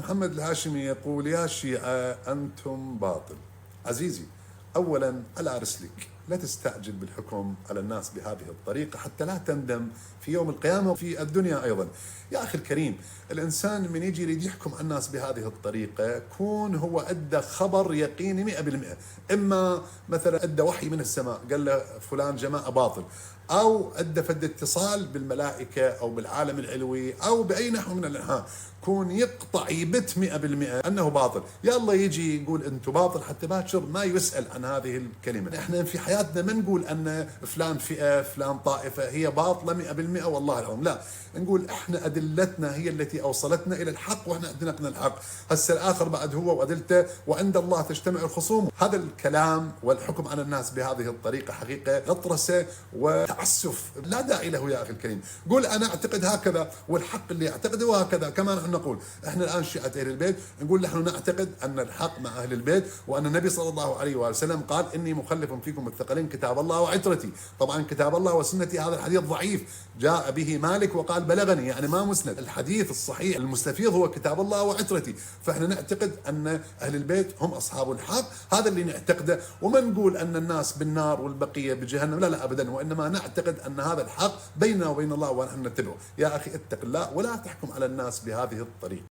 محمد الهاشمي يقول: يا شيعة أنتم باطل. عزيزي، أولا على رسلك، لا تستعجل بالحكم على الناس بهذه الطريقة حتى لا تندم في يوم القيامة وفي الدنيا أيضا. يا أخي الكريم، الإنسان من يجي يريد يحكم على الناس بهذه الطريقة كون هو أدى خبر يقيني 100%. إما مثلا أدى وحي من السماء قال له فلان جماعة باطل، أو أدى فد اتصال بالملائكة أو بالعالم العلوي أو بأي نحو من الأنحاء، كون يقطع يبت 100% أنه باطل. يا الله يجي يقول أنتم باطل حتى باكر ما يسأل عن هذه الكلمة. احنا في حياتنا ما نقول أن فلان فئة فلان طائفة هي باطلة 100% والله العظيم، لا، نقول احنا أدلتنا هي التي أوصلتنا إلى الحق واحنا أدنقنا الحق. هسه الآخر بعد هو وأدلته وعند الله تجتمع الخصوم. هذا الكلام والحكم على الناس بهذه الطريقة حقيقة غطرسة وتعسف لا داعي له. يا أخي الكريم، قول أنا أعتقد هكذا والحق اللي أعتقده هكذا. كما نحن نقول احنا الآن شيعة أهل البيت نقول نحن نعتقد أن الحق مع أهل البيت، وأن النبي صلى الله عليه وآله وسلم قال: إني مخلف فيكم الثقلين كتاب الله وعترتي. طبعا كتاب الله وسنتي هذا الحديث ضعيف، جاء به مالك وقال بلغني، يعني ما مسند. الحديث الصحيح المستفيض هو كتاب الله وعترتي. فاحنا نعتقد أن أهل البيت هم أصحاب الحق، هذا اللي نعتقده، وما نقول أن الناس بالنار والبقية بجهنم، لا لا أبدا، وإنما نعتقد أن هذا الحق بيننا وبين الله ونحن نتبعه. يا أخي اتق الله ولا تحكم على الناس بهذه الطريقة.